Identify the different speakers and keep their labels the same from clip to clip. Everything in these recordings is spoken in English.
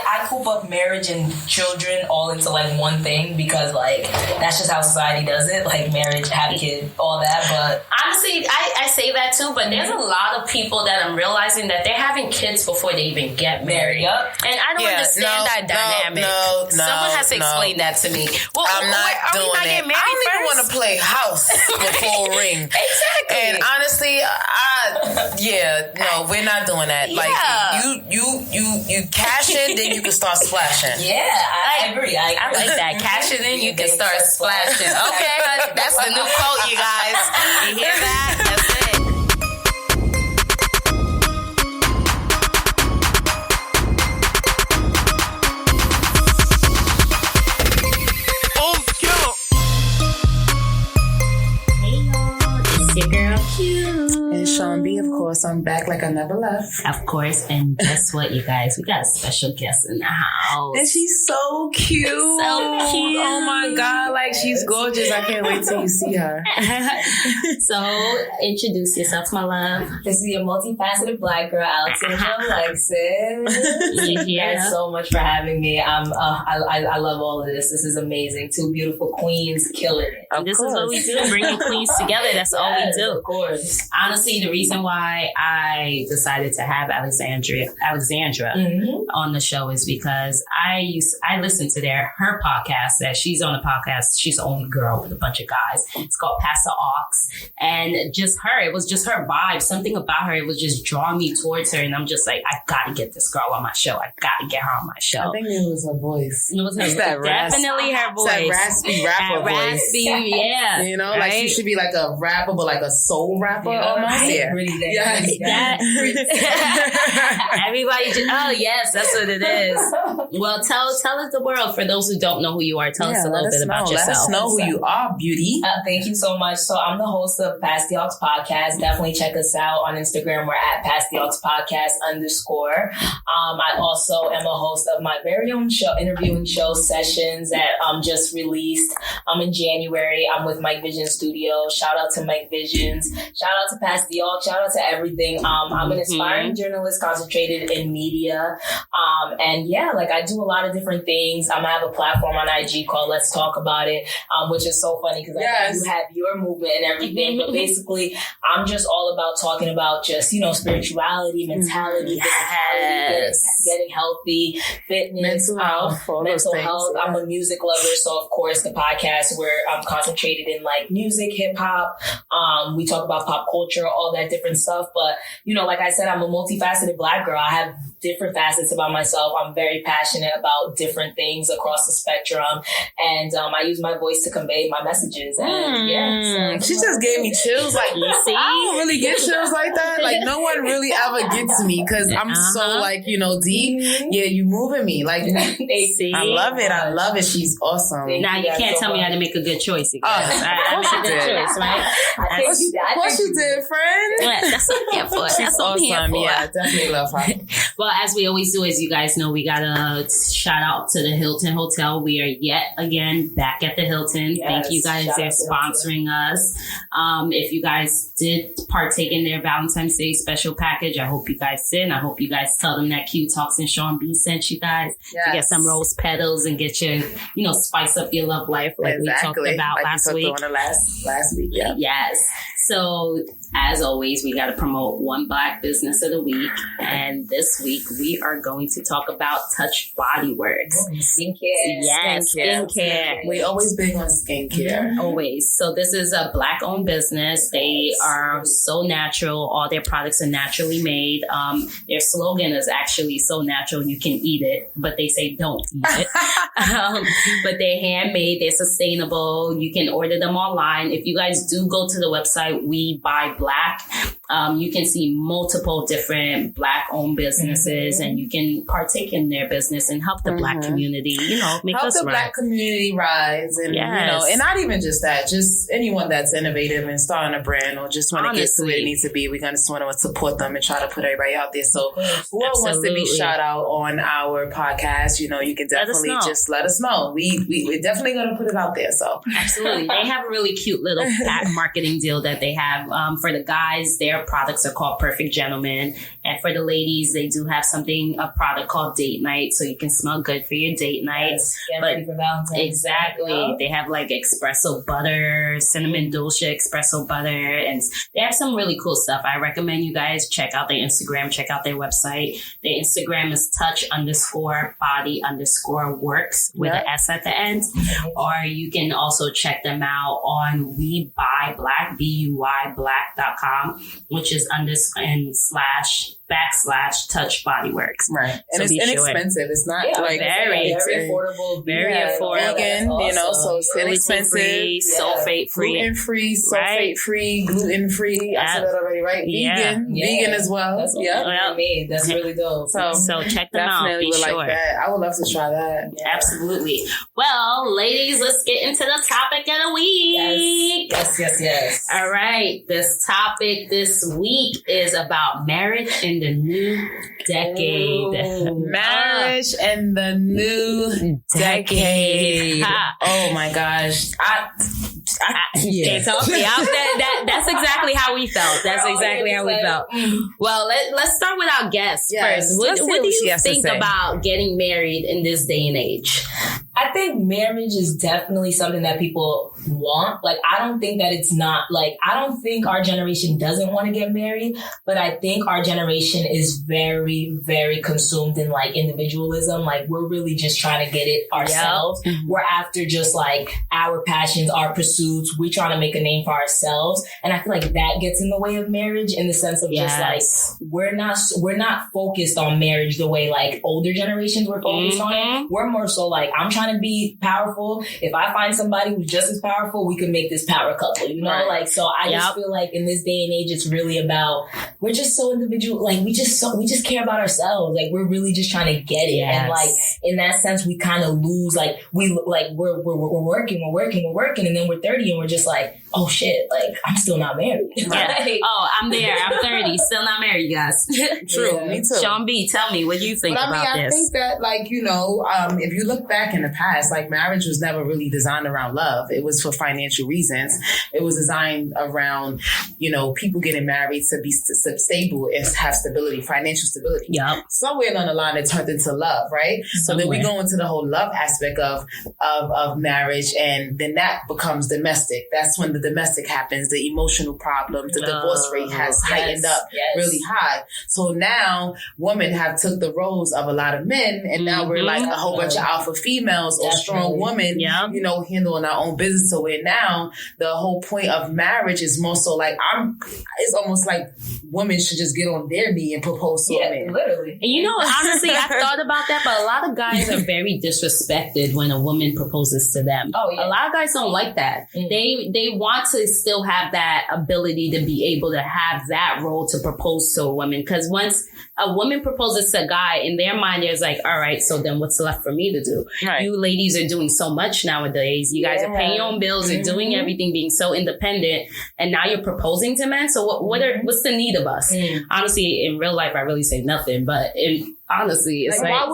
Speaker 1: I coop up marriage and children all into like one thing because like that's just how society does it. Like marriage, have a kid, all that. But
Speaker 2: honestly, I say that too. But there's a lot of people that I'm realizing that they're having kids before they even get married.
Speaker 1: Yep.
Speaker 2: And I don't understand that dynamic. Someone has to explain that to me. Well,
Speaker 3: I'm not doing it. I don't even want to play house before ring.
Speaker 2: Exactly.
Speaker 3: And honestly, we're not doing that. Like you cash in, then you can start splashing.
Speaker 1: Yeah, I agree. I
Speaker 2: like that. Cash it in, you can start splashing. Okay, that's the new quote, you guys. You hear that? That's it. Your girl Q.
Speaker 3: And Sean B, of course, I'm back like I never left.
Speaker 2: Of course, and guess what, you guys? We got a special guest in the house.
Speaker 3: And she's so cute.
Speaker 2: So cute.
Speaker 3: Oh my God, like she's gorgeous. I can't wait till you see her.
Speaker 2: So, introduce yourself, my love.
Speaker 1: This is your multifaceted Black girl, Alexandra Alexis. Thanks so much for having me. I love all of this. This is amazing. Two beautiful queens killing it.
Speaker 2: This is what we do, bringing queens together. That's all we do.
Speaker 1: Of course.
Speaker 2: Honestly, the reason why I decided to have Alexandra on the show is because I listened to her podcast that she's on the podcast. She's the only girl with a bunch of guys. It's called Pass the Aux. And it was just her vibe. Something about her, it was just drawing me towards her. And I'm just like, I gotta get this girl on my show. I gotta get her on my show.
Speaker 3: I think it was her voice.
Speaker 2: It was definitely her voice.
Speaker 3: That raspy rapper voice.
Speaker 2: Yeah.
Speaker 3: You know, like she should be like a rapper, but like a soul rapper almost. Yeah.
Speaker 2: Everybody yes, that's what it is. Well, tell us the world, for those who don't know who you are. Tell us a little bit about yourself.
Speaker 3: Let us know who you are, beauty.
Speaker 1: Thank you so much. So I'm the host of Pass the Aux podcast. Definitely check us out on Instagram. We're at Pass the Aux podcast _. I also am a host of my very own show, interviewing show sessions that just released in January. I'm with Mike Vision Studio. Shout out to Mike Visions. Shout out to Pass the Aux. Shout out to everything. I'm an aspiring journalist concentrated in media. I do a lot of different things. I have a platform on IG called Let's Talk About It, which is so funny because you have your movement and everything. But basically, I'm just all about talking about just, spirituality, mentality, physicality, getting healthy, fitness, mental health. I'm a music lover. So, of course, the podcast where I'm concentrated in like music, hip hop. We talk about pop culture, all that different stuff. But, like I said, I'm a multifaceted Black girl. I have different facets about myself. I'm very passionate about different things across the spectrum. And I use my voice to convey my messages. And
Speaker 3: she just gave me chills. Like, you see? I don't really get chills like that. Like, no one really ever gets me because I'm so like, deep. Yeah, you moving me. Like, I love it. I love it. She's awesome.
Speaker 2: Now, you can't tell me how to make a good choice. I made a good choice, right?
Speaker 3: Of course you did, friend.
Speaker 2: Yeah, that's what I'm here for.
Speaker 3: She's awesome. Yeah, I definitely love her.
Speaker 2: Well, as we always do, as you guys know, we got to shout out to the Hilton Hotel. We are yet again back at the Hilton. Yes, thank you guys. They're sponsoring us. If you guys did partake in their Valentine's Day special package, I hope you guys did. And I hope you guys tell them that Q Talks and Sean B sent you guys to get some rose petals and get your, spice up your love life like we talked about last week.
Speaker 3: Last week, yeah.
Speaker 2: Yes. So, as always, we got to promote one Black business of the week. And this week, we are going to talk about Touch Body Works.
Speaker 1: Skincare.
Speaker 2: Yes, skincare.
Speaker 3: We always big on skincare.
Speaker 2: Always. So, this is a Black-owned business. They are so natural. All their products are naturally made. Their slogan is actually so natural you can eat it, but they say don't eat it. But they're handmade. They're sustainable. You can order them online. If you guys do go to the website, We Buy Black, you can see multiple different Black-owned businesses, and you can partake in their business and help the Black community, make
Speaker 3: help
Speaker 2: us
Speaker 3: the Black community rise. And, and not even just that, just anyone that's innovative and starting a brand or just want to get to where it needs to be. We're going to want to support them and try to put everybody out there. So whoever wants to be shout out on our podcast, you can definitely just let us know. We're definitely going to put it out there. So
Speaker 2: absolutely. They have a really cute little marketing deal that they They have, for the guys, their products are called Perfect Gentleman. And for the ladies, they do have a product called Date Night. So you can smell good for your date nights.
Speaker 1: Yes, ready for Valentine's.
Speaker 2: Exactly.
Speaker 1: Yeah.
Speaker 2: They have like espresso butter, cinnamon dolce espresso butter. And they have some really cool stuff. I recommend you guys check out their Instagram, check out their website. Their Instagram is touch_body_works with an S at the end. Or you can also check them out on We Buy Black, BUYBlack.com, which is /touch bodyworks.
Speaker 3: Right. And
Speaker 2: so
Speaker 3: it's inexpensive. It's not like
Speaker 2: very
Speaker 1: affordable.
Speaker 2: Very affordable.
Speaker 3: Vegan, so it's inexpensive.
Speaker 2: Sulfate free.
Speaker 3: Gluten free, sulfate free, gluten free. I said that already, right? Vegan as well.
Speaker 1: That's That's really dope.
Speaker 2: So check them out. Be sure.
Speaker 3: Like that. I would love to try that.
Speaker 2: Yeah. Absolutely. Well, ladies, let's get into the topic of the week.
Speaker 1: Yes.
Speaker 2: All right. This topic this week is about marriage in the new decade.
Speaker 3: Marriage in the new decade. Oh my gosh.
Speaker 2: Can't talk. That's exactly how we felt. Well, let's start with our guests first. What do you think about getting married in this day and age?
Speaker 1: I think marriage is definitely something that people want. Like, I don't think that it's not like, I don't think our generation doesn't want to get married, but I think our generation is very, very consumed in like individualism. Like, we're really just trying to get it ourselves. Yep. We're after just like our passions, our pursuits. We're trying to make a name for ourselves. And I feel like that gets in the way of marriage in the sense of just like, we're not focused on marriage the way like older generations were focused on it. We're more so like, I'm trying to be powerful. If I find somebody who's just as powerful, we can make this power couple, you know? Right. Like, so I just feel like in this day and age, it's really about, we're just so individual. Like, we just care about ourselves. Like, we're really just trying to get it. Yes. And like, in that sense, we kind of lose, like, we're working. And then we're 30 and we're just like, oh shit, like, I'm still not married.
Speaker 2: Like, I'm there. I'm 30, still not married, you guys.
Speaker 3: True, me too.
Speaker 2: Sean B, tell me, what do you think about this?
Speaker 3: I think that, like, you know, if you look back in the past, like, marriage was never really designed around love. It was for financial reasons. It was designed around, you know, people getting married to be stable and have stability, financial stability.
Speaker 2: Yep.
Speaker 3: Somewhere along the line, it turned into love, right? So then we go into the whole love aspect of marriage, and then that becomes domestic. That's when the domestic happens, the emotional problems, the divorce rate has heightened up really high. So now women have took the roles of a lot of men, and now we're like a whole bunch of alpha females or strong women, you know, handling our own business. So where now the whole point of marriage is more so like, it's almost like women should just get on their knee and propose to a man.
Speaker 1: Literally.
Speaker 2: And you know, honestly, I thought about that, but a lot of guys are very disrespected when a woman proposes to them. Oh, yeah. A lot of guys don't like that. They want to still have that ability to be able to have that role to propose to a woman. Because once a woman proposes to a guy, in their mind, there's like, all right, so then what's left for me to do? Right. You ladies are doing so much nowadays. You guys are paying your own bills, you're doing everything, being so independent, and now you're proposing to men. So what's the need of us? Honestly, in real life, I really say nothing, but honestly, it's like,
Speaker 3: why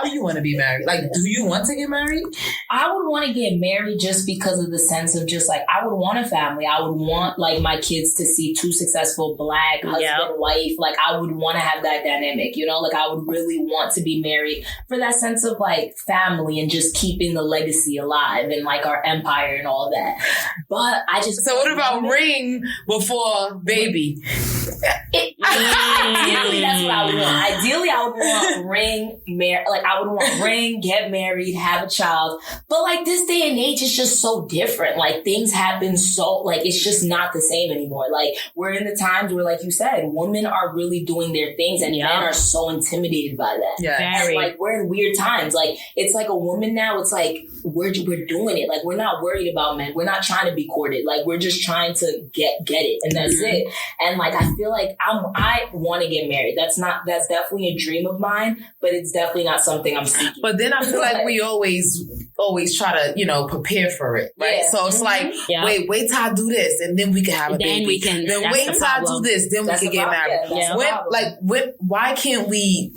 Speaker 3: do you want to be married? Like, do you want to get married?
Speaker 1: I would want to get married just because of the sense of just like, I would want a family. I would want like my kids to see two successful Black husband, wife. Like, I would want to have that dynamic, you know, like I would really want to be married for that sense of like family and just keeping the legacy alive and like our empire and all that. But I just...
Speaker 3: So what about ring before baby?
Speaker 1: Ideally, that's what I would want. Ideally, I would want I would want ring, get married, have a child. But like this day and age is just so different. Like things happen so, like it's just not the same anymore. Like we're in the times where, like you said, women are really doing their things and men are so intimidated by that. Yeah. And like we're in weird times. Like it's like a woman now, it's like we're doing it. Like we're not worried about men. We're not trying to be courted. Like we're just trying to get it. And that's it. And like I feel like I want to get married. That's definitely a dream of mine, but it's definitely not something I'm seeking.
Speaker 3: But then I feel like we always try to, you know, prepare for it, right? Yeah. So it's like, wait till I do this, and then we can have a baby. Then wait till I do this, then we can get married. Why can't we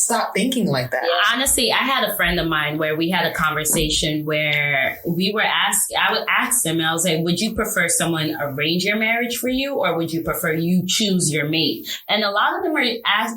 Speaker 3: stop thinking like that.
Speaker 2: Yeah. Honestly, I had a friend of mine where we had a conversation where I would ask them, and I was like, would you prefer someone arrange your marriage for you, or would you prefer you choose your mate? And a lot of them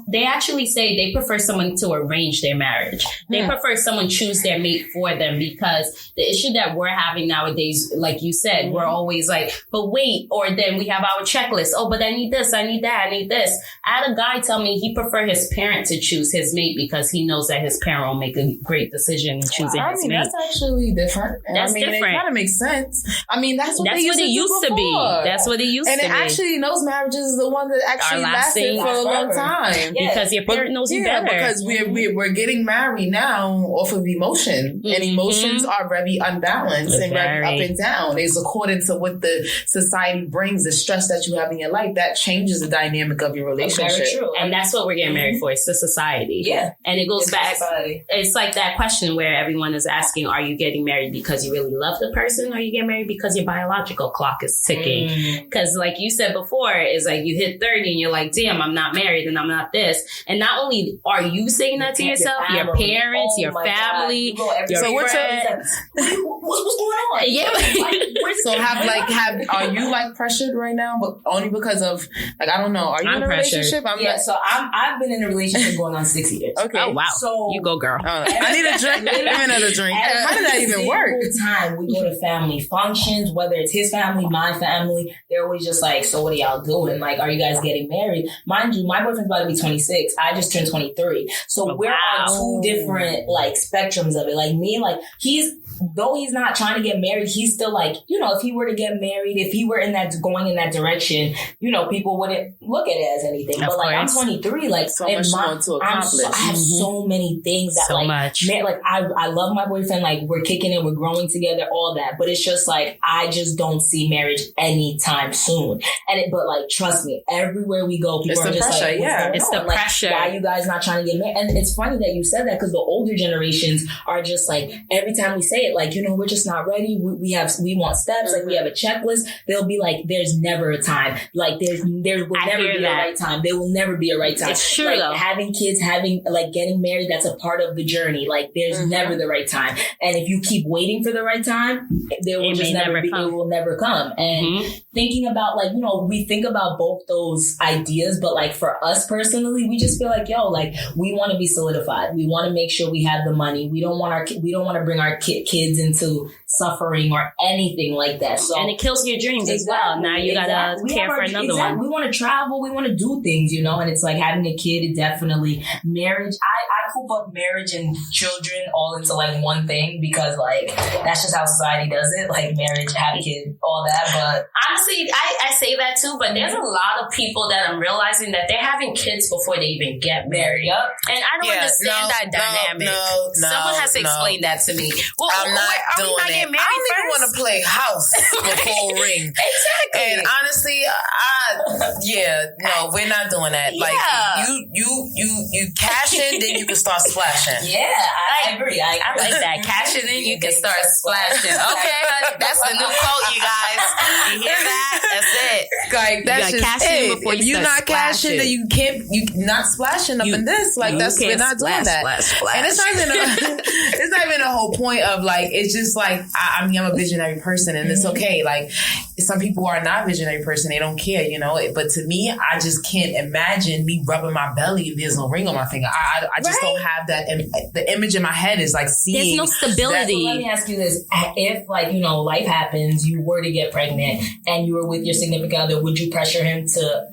Speaker 2: they actually say they prefer someone to arrange their marriage. They prefer someone choose their mate for them, because the issue that we're having nowadays, like you said, we're always like, but wait, or then we have our checklist. Oh, but I need this, I need that, I need this. I had a guy tell me he preferred his parent to choose his mate because he knows that his parent will make a great decision in choosing his mate.
Speaker 3: That's actually different.
Speaker 2: That's different.
Speaker 3: It kind of makes sense. I mean, that's what it used to be.
Speaker 2: That's what it used to be.
Speaker 3: And actually, those marriages is the one that actually lasted for a long time.
Speaker 2: Yeah. Because your parent knows you better.
Speaker 3: Because we're getting married now off of emotion, and emotions are very unbalanced and very up and down. It's according to what the society brings, the stress that you have in your life, that changes the dynamic of your relationship.
Speaker 1: That's very true.
Speaker 2: And that's what we're getting married for. It's the society.
Speaker 1: Yeah.
Speaker 2: And it goes back. It's like that question where everyone is asking, are you getting married because you really love the person, or you get married because your biological clock is ticking? Because like you said before, it's like you hit 30 and you're like, damn, I'm not married and I'm not this. And not only are you saying that to yourself, your parents, your family, your friends.
Speaker 1: What's going on?
Speaker 2: Yeah.
Speaker 3: Are you like pressured right now? But only because of, like, I don't know. Are you in a relationship?
Speaker 1: I've been in a relationship going on 6 years.
Speaker 3: Okay.
Speaker 2: Oh, wow.
Speaker 1: So
Speaker 2: you go, girl.
Speaker 3: I need a drink. Give me another drink. How did that even work?
Speaker 1: Every time we go to family functions, whether it's his family, my family, they're always just like, so what are y'all doing? Like, are you guys getting married? Mind you, my boyfriend's about to be 26. I just turned 23. So we're on two different like spectrums of it. Like me, like though he's not trying to get married, he's still like, if he were to get married, if he were going in that direction, people wouldn't look at it as anything. But like, I'm 23, like,
Speaker 3: so much more to accomplish.
Speaker 1: I have so many things that I love my boyfriend. Like, we're kicking it, we're growing together, all that. But it's just like, I just don't see marriage anytime soon. But like, trust me, everywhere we go, people are just
Speaker 3: pressure,
Speaker 1: like,
Speaker 2: it's the pressure.
Speaker 1: Why are you guys not trying to get married? And it's funny that you said that, because the older generations are just like, every time we say it, like, we're just not ready. We want steps. Like, we have a checklist. They'll be like, there's never a time. Like, there will never be a right time. There will never be a right time.
Speaker 2: It's true,
Speaker 1: like,
Speaker 2: though.
Speaker 1: Having kids, getting married, that's a part of the journey. Like, there's never the right time. And if you keep waiting for the right time, it will never come. And thinking about, like, we think about both those ideas, but like, for us personally, we just feel like, we want to be solidified. We want to make sure we have the money. We don't want to bring our kids into suffering or anything like that. So,
Speaker 2: and it kills your dreams as well. Now you gotta care for another one.
Speaker 1: We want to travel. We want to do things, and it's like having a kid is definitely marriage. I coop up marriage and children all into like one thing, because like, that's just how society does it. Like, marriage, have a kid, all that. But
Speaker 2: honestly, I say that too, but there's a lot of people that I'm realizing that they're having kids before they even get married.
Speaker 1: Yep.
Speaker 2: And I don't understand that dynamic. Someone has to explain that to me. Well,
Speaker 3: I'm not doing it. I don't even want to play house before ring.
Speaker 2: Exactly.
Speaker 3: And honestly, we're not doing that.
Speaker 2: Yeah.
Speaker 3: Like, you cash in, then you can start splashing.
Speaker 1: Yeah, I agree. I
Speaker 2: like that. Cash it in, you can start splashing. Okay, that's the new quote, you guys. You hear that? That's it.
Speaker 3: Like, that's just
Speaker 2: cash in before you
Speaker 3: you're not cashing, then you not splashing up in this. Like, we're not doing that.
Speaker 2: Splash.
Speaker 3: And it's not even a whole point of like, it's just like, I'm a visionary person, and it's okay. Like, some people are not visionary person. They don't care, But to me, I just can't imagine me rubbing my belly and there's no ring on my finger. I just don't have that. And the image in my head is like seeing.
Speaker 2: There's no stability.
Speaker 1: Let me ask you this. If life happens, you were to get pregnant and you were with your significant other, would you pressure him to,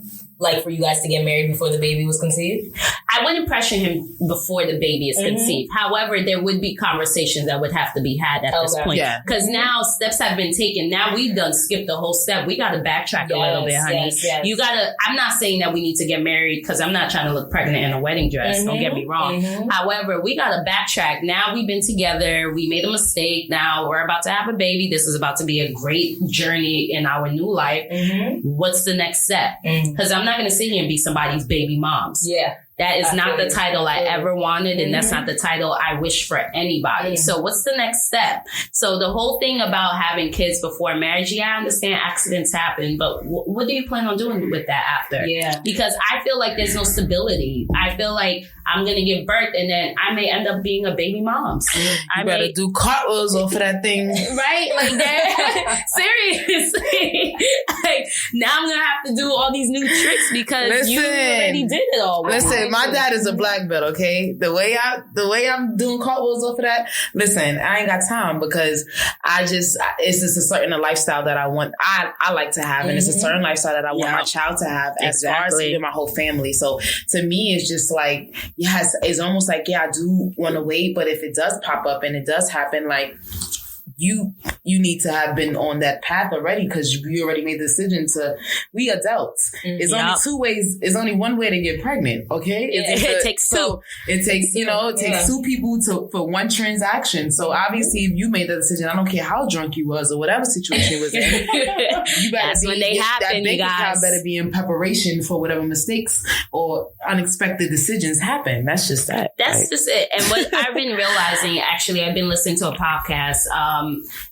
Speaker 1: for you guys to get married before the baby was conceived?
Speaker 2: I wouldn't pressure him before the baby is conceived. However, there would be conversations that would have to be had at this point. Because now steps have been taken. Now we've skipped the whole step. We got to backtrack a little bit, honey. Yes. I'm not saying that we need to get married, because I'm not trying to look pregnant in a wedding dress. Don't get me wrong. However, we got to backtrack. Now we've been together. We made a mistake. Now we're about to have a baby. This is about to be a great journey in our new life. What's the next step? Because I'm not going to sit here and be somebody's baby moms.
Speaker 1: Yeah.
Speaker 2: That is not the title I ever wanted, and that's not the title I wish for anybody. So what's the next step? So the whole thing about having kids before marriage, I understand accidents happen, but what do you plan on doing with that after?
Speaker 1: Yeah.
Speaker 2: Because I feel like there's no stability. I feel like I'm going to give birth and then I may end up being a baby mom.
Speaker 3: You better do cartwheels off of that thing.
Speaker 2: Right? Like that. Seriously. Like, now I'm going to have to do all these new tricks because you already did it all.
Speaker 3: Listen, my dad is a black belt, okay? The way I'm doing cartwheels off of that, listen, I ain't got time because it's just a certain lifestyle that I want, I like to have, and it's a certain lifestyle that I want my child to have, as far as even my whole family. So to me, it's just like, yes, it's almost like, I do want to wait, but if it does pop up and it does happen, like, you need to have been on that path already because you already made the decision to, we adults. It's only two ways. It's only one way to get pregnant. Okay.
Speaker 2: It takes two.
Speaker 3: It takes two people for one transaction. So obviously if you made the decision, I don't care how drunk you was or whatever situation you was in, you better
Speaker 2: when they happen,
Speaker 3: that bank account better be in preparation for whatever mistakes or unexpected decisions happen. That's just that.
Speaker 2: That's just it. And what I've been realizing, actually, I've been listening to a podcast,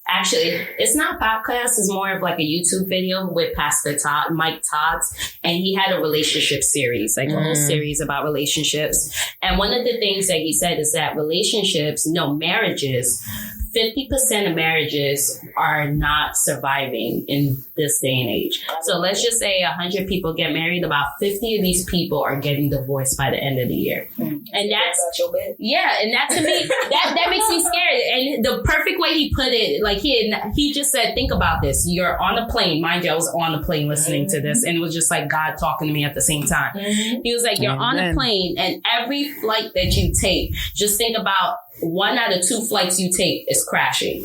Speaker 2: actually, it's not a podcast. It's more of like a YouTube video with Pastor Mike Tots. And he had a relationship series, like a whole series about relationships. And one of the things that he said is that marriages, 50% of marriages are not surviving in this day and age. So let's just say 100 people get married. About 50 of these people are getting divorced by the end of the year. And that's, and that to me, that makes me scared. And the perfect way he put it, like he just said, think about this. You're on a plane. Mind you, I was on a plane listening to this, and it was just like God talking to me at the same time. He was like, you're on a plane, and every flight that you take, just think about 1 out of 2 flights you take is crashing.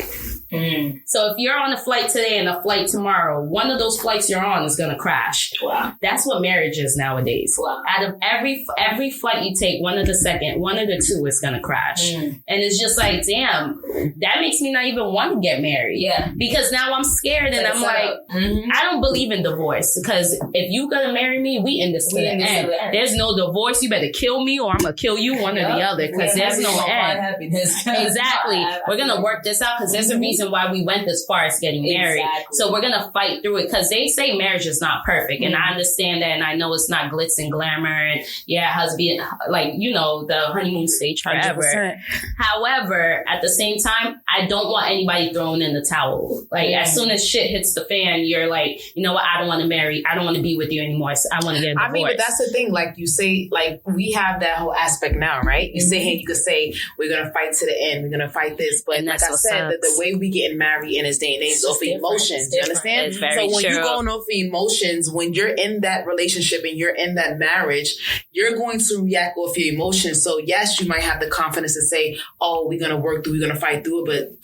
Speaker 2: So if you're on a flight today and a flight tomorrow, one of those flights you're on is going to crash. Wow. That's what marriage is nowadays. Wow. Out of every flight you take, one of the 2 is going to crash. And it's just like, damn, that makes me not even want to get married. Yeah. Because now I'm scared and I'm like, I don't believe in divorce, because if you're going to marry me, we in this to the end. There's no divorce. You better kill me or I'm going to kill you, one or the other, because there's no end. Exactly. We're going to work this out because there's a reason why we went this far as getting married. So we're going to fight through it, because they say marriage is not perfect. And I understand that. And I know it's not glitz and glamour and husband, like, the honeymoon stage forever. 100%. However, at the same time, I don't want anybody thrown in the towel. Like as soon as shit hits the fan, you're like, you know what? I don't want to marry. I don't want to be with you anymore. So I want to get a divorce. I mean, but that's
Speaker 3: the thing. Like you say, like we have that whole aspect now, right? You sit here, you could say, we're going to fight to the end. We're going to fight this. But like I said, that the way we getting married in this day and age is off of emotions. You understand?
Speaker 2: So
Speaker 3: when you're going off of emotions, when you're in that relationship and you're in that marriage, you're going to react off your emotions. So yes, you might have the confidence to say, oh, we're going to work through, we're going to fight through it. But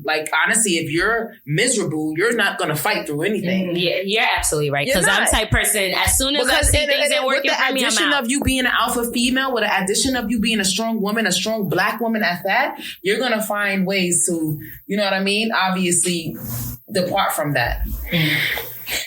Speaker 3: like honestly, if you're miserable, you're not going to fight through anything.
Speaker 2: Yeah, you're absolutely right. Because I'm the type person, as soon as I see things ain't working for me, I'm out. With the addition of you being an alpha female, with the addition of you being a strong woman, a strong black woman at that, you're going to find ways to, you know what I mean? Obviously depart from that.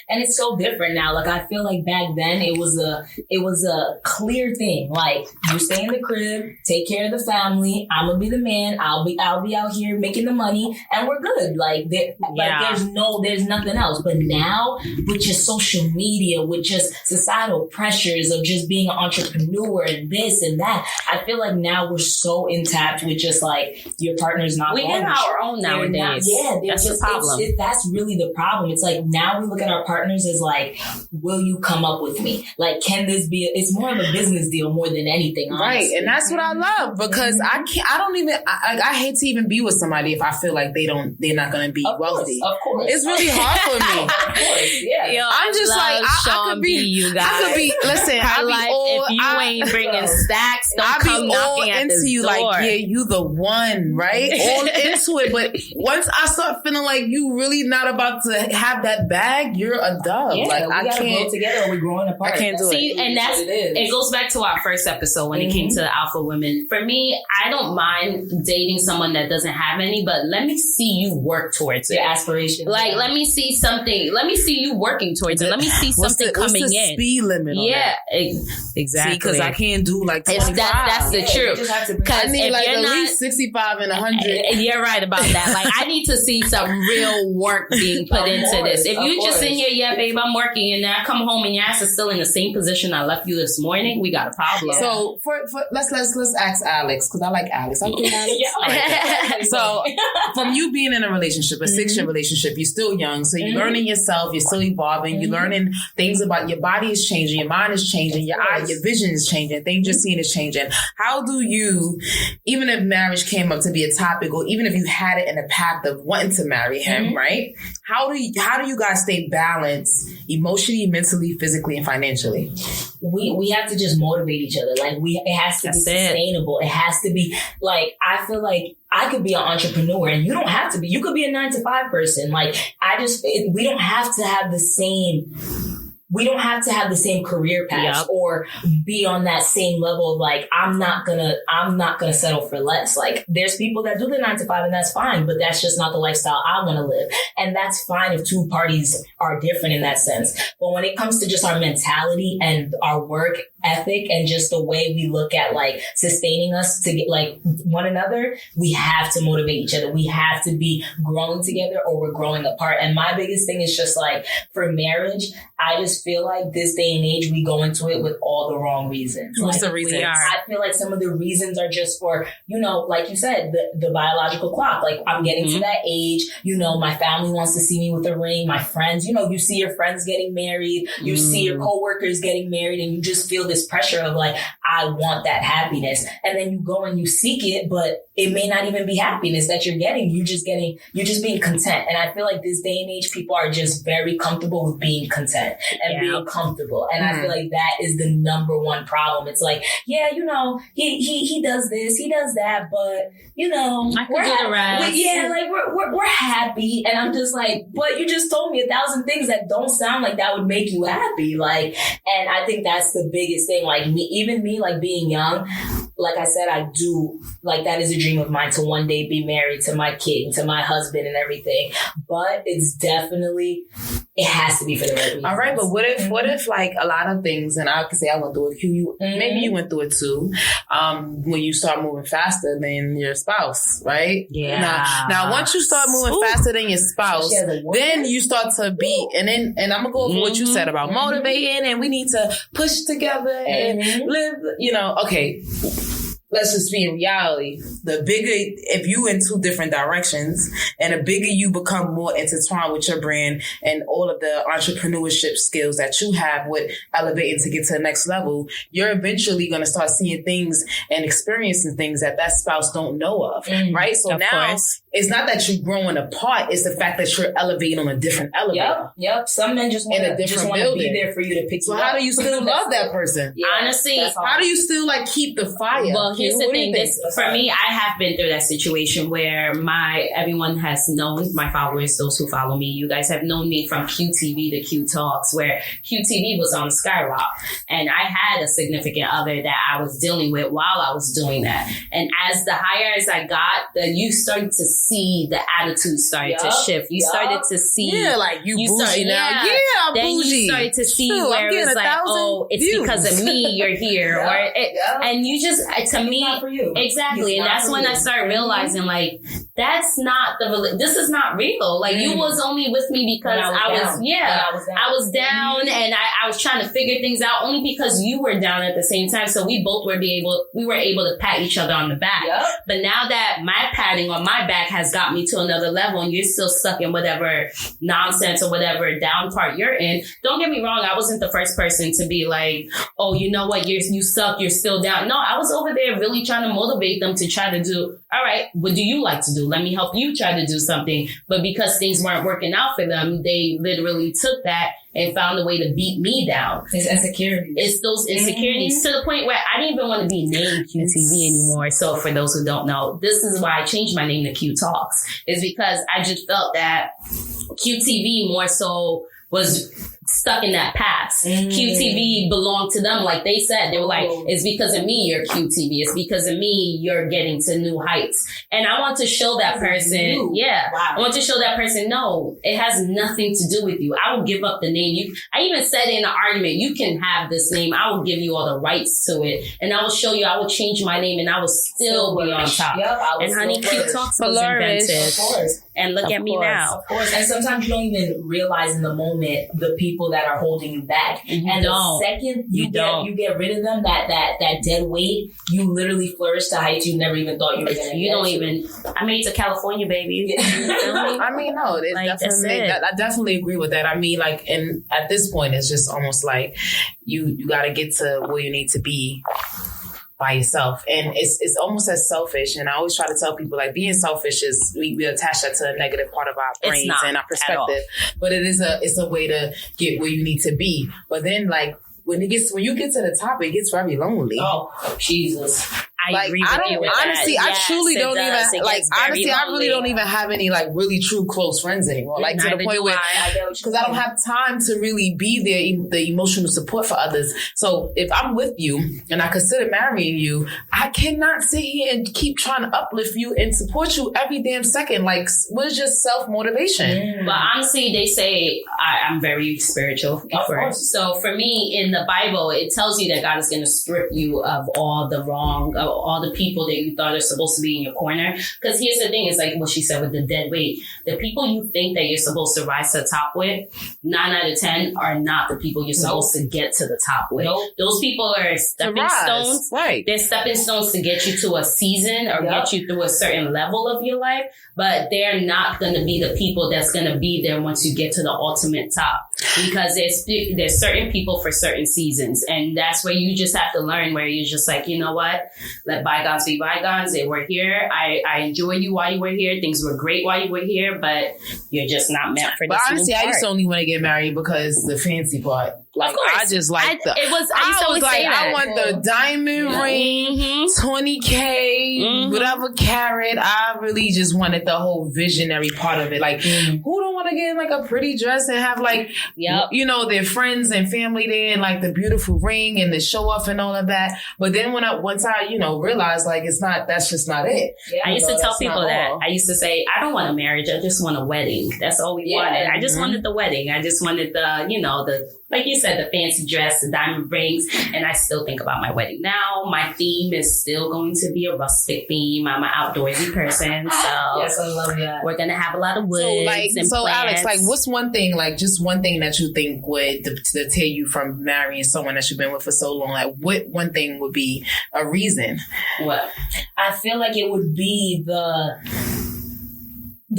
Speaker 1: And it's so different now. Like I feel like back then it was a clear thing. Like you stay in the crib, take care of the family. I'm gonna be the man. I'll be out here making the money, and we're good. Like there's nothing else. But now with just social media, with just societal pressures of just being an entrepreneur and this and that, I feel like now we're so intact with just like your partner's not.
Speaker 2: We get our own nowadays. That's the problem.
Speaker 1: That's really the problem. It's like now we look at our partners as like, will you come up with me? Like, can this be? It's more of a business deal more than anything, honestly.
Speaker 3: Right, and that's what I love, because I hate to even be with somebody if I feel like they're not going to be wealthy.
Speaker 1: Of course,
Speaker 3: it's really hard for me.
Speaker 1: Of course, yeah.
Speaker 2: Yo,
Speaker 3: I'm just like, I could be. You guys, I could be. Listen,
Speaker 2: if you ain't bringing stacks, don't come knocking at this door.
Speaker 3: Like, yeah, you the one, right? All into it, but once I start feeling like you really not about to have that bag, you're a dub.
Speaker 1: Yeah,
Speaker 3: like
Speaker 1: I can't grow together, or we're growing apart.
Speaker 3: I can't do it.
Speaker 2: And it goes back to our first episode when it came to the alpha women. For me, I don't mind dating someone that doesn't have any, but let me see you work towards it.
Speaker 1: Your aspiration.
Speaker 2: Like, let me see something. Let me see you working towards it. Let me see something coming in.
Speaker 3: What's the speed limit on that?
Speaker 2: Exactly.
Speaker 3: Because I can't do like 25.
Speaker 2: That's the truth.
Speaker 3: Because I need like at least 65 and 100.
Speaker 2: You're right about that. Like, I need to see some real work work being put into this. If you just in here, yeah, babe, I'm working, and then I come home and your ass is still in the same position I left you this morning, we got a problem.
Speaker 3: So let's ask Alex, because I like Alex. Okay, Alex.
Speaker 1: Yeah.
Speaker 3: So from you being in a relationship, a 6-year relationship, you're still young, so you're learning yourself, you're still evolving, you're learning things about your body is changing, your mind is changing, your eye, your vision is changing, things you're seeing is changing. How do you, even if marriage came up to be a topic, or even if you had it in the path of wanting to marry him, right? How do you guys stay balanced emotionally, mentally, physically, and financially?
Speaker 1: We have to just motivate each other. Like it has to be sustainable. It has to be like, I feel like I could be an entrepreneur and you don't have to be. You could be a 9-to-5 person. Like we don't have to have the same. We don't have to have the same career path or be on that same level of like, I'm not gonna settle for less. Like there's people that do the 9-to-5 and that's fine, but that's just not the lifestyle I want to live. And that's fine if two parties are different in that sense. But when it comes to just our mentality and our work ethic and just the way we look at like sustaining us to get like one another, we have to motivate each other. We have to be growing together or we're growing apart. And my biggest thing is just like for marriage, I just feel like this day and age, we go into it with all the wrong reasons.
Speaker 3: What's the reason?
Speaker 1: I feel like some of the reasons are just for, like you said, the biological clock. Like I'm getting to that age, my family wants to see me with a ring. My friends, you see your friends getting married, you see your coworkers getting married, and you just feel this pressure of like, I want that happiness. And then you go and you seek it, but it may not even be happiness that you're getting. You're just being content. And I feel like this day and age, people are just very comfortable with being content and being comfortable. And I feel like that is the number one problem. It's like, he does this, he does that, but
Speaker 2: I could do the rest.
Speaker 1: We're happy. And I'm just like, but you just told me 1,000 things that don't sound like that would make you happy. Like, and I think that's the biggest thing. Like me, like being young, like I said, I do, like that is a dream of mine to one day be married to my kid, to my husband and everything. But it's definitely, it has to be for the right reasons.
Speaker 3: All right, but what if like a lot of things, and I could say I went through it, maybe you went through it too, when you start moving faster than your spouse, right?
Speaker 2: Yeah.
Speaker 3: Now once you start moving faster than your spouse, then you start to be, and I'm gonna go over what you said about motivating, and we need to push together and live, okay. Let's just be in reality. The bigger, if you in two different directions, and the bigger you become more intertwined with your brand and all of the entrepreneurship skills that you have with elevating to get to the next level, you're eventually going to start seeing things and experiencing things that spouse don't know of, right? So now it's not that you're growing apart; it's the fact that you're elevating on a different elevator.
Speaker 1: Yep. Some men just want to be there for you to pick you up.
Speaker 3: So how do you still love that person?
Speaker 2: Honestly,
Speaker 3: how do you still like keep the fire?
Speaker 2: Well, here's the thing. For me, I have been through that situation where everyone has known, my followers, those who follow me, you guys have known me from QTV to Q Talks, where QTV was on Skyrock. And I had a significant other that I was dealing with while I was doing that. And as the higher as I got, you started to see the attitude started to shift. You started to see. Yeah, like you bougie now. Yeah, I'm then bougie. You started to see where it was like, oh, it's views. Because of me you're here. And you just, to me, for you. Exactly. And that's when I started realizing like, that's not this is not real. Like you was only with me because I was down and I was trying to figure things out only because you were down at the same time. So we both were able to pat each other on the back. Yep. But now that my patting on my back has got me to another level and you're still stuck in whatever nonsense or whatever down part you're in, don't get me wrong. I wasn't the first person to be like, oh, you know what? You suck. You're still down. No, I was over there really trying to motivate them to try to do, all right, what do you like to do? Let me help you try to do something. But because things weren't working out for them, they literally took that and found a way to beat me down.
Speaker 1: It's insecurities.
Speaker 2: It's those insecurities to the point where I didn't even want to be named QTV anymore. So for those who don't know, this is why I changed my name to Q Talks. Is because I just felt that QTV more so was stuck in that past. QTV belonged to them. Like they said, they were like, it's because of me you're QTV. It's because of me you're getting to new heights. And I want to show that person, I want to show that person, no, it has nothing to do with you. I will give up the name. I even said in an argument, you can have this name. I will give you all the rights to it. And I will show you, I will change my name and I will still be on top. And Honey Cute Talks was invented. And look at me now.
Speaker 1: Of course. And sometimes you don't even realize in the moment the people that are holding you back. And the second you get rid of them, that dead weight, you literally flourish to heights you never even thought you were going to.
Speaker 2: You don't even. I made it to California, baby.
Speaker 3: I mean, no, I definitely agree with that. I mean, like, and at this point, it's just almost like you got to get to where you need to be by yourself. And it's almost as selfish. And I always try to tell people, like, being selfish is, we attach that to a negative part of our brains and our perspective. But it's a way to get where you need to be. But then, like, when you get to the top, it gets very lonely.
Speaker 1: Oh, Jesus.
Speaker 2: I agree with you with
Speaker 3: honestly,
Speaker 2: that.
Speaker 3: I truly don't even, like, honestly, I really don't even have any, like, really true close friends anymore. Like, to the point where, because I don't have time to really be there, the emotional support for others. So if I'm with you and I consider marrying you, I cannot sit here and keep trying to uplift you and support you every damn second. Like, what's just self-motivation?
Speaker 2: But honestly, they say I'm very spiritual. So for me, in the Bible, it tells you that God is going to strip you of all the wrong, all the people that you thought are supposed to be in your corner. Because here's the thing, it's like what she said with the dead weight. The people you think that you're supposed to rise to the top with, 9 out of 10 are not the people you're supposed to get to the top with. Those people are stepping stones.
Speaker 3: Right.
Speaker 2: They're stepping stones to get you to a season or get you through a certain level of your life. But they're not going to be the people that's going to be there once you get to the ultimate top. Because there's certain people for certain seasons. And that's where you just have to learn, where you're just like, you know what? Let bygones be bygones. They were here. I enjoyed you while you were here. Things were great while you were here, but you're just not meant for this.
Speaker 3: But honestly, I just only want to get married because the fancy part. Like, I just like I want the diamond ring, 20K, whatever carat. I really just wanted the whole visionary part of it. Like, who don't want to get in like a pretty dress and have like, you know, their friends and family there and like the beautiful ring and the show off and all of that. But then once I realized like that's just not it.
Speaker 2: I used to tell people that. I used to say, I don't want a marriage. I just want a wedding. That's all we wanted. I just wanted the wedding. I just wanted the like you said, the fancy dress, the diamond rings, and I still think about my wedding now. My theme is still going to be a rustic theme. I'm an outdoorsy person, so
Speaker 1: yes, I love that.
Speaker 2: We're gonna have a lot of woods and plants.
Speaker 3: Alex, like, what's one thing, like, just one thing that you think would deter you from marrying someone that you've been with for so long? Like, what one thing would be a reason?
Speaker 1: What? I feel like it would be the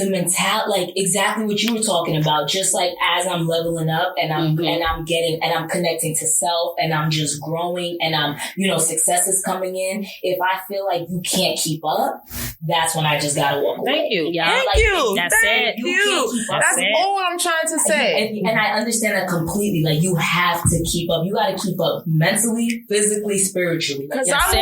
Speaker 1: mentality, like exactly what you were talking about. Just like as I'm leveling up and I'm connecting to self and I'm just growing and I'm, success is coming in. If I feel like you can't keep up, that's when I just gotta walk away.
Speaker 3: Thank you.
Speaker 2: Yeah.
Speaker 3: Thank you.
Speaker 2: That's
Speaker 3: it. That's all I'm trying to say.
Speaker 1: And I understand that completely. Like, you have to keep up. You gotta keep up mentally, physically, spiritually.
Speaker 3: Because I'm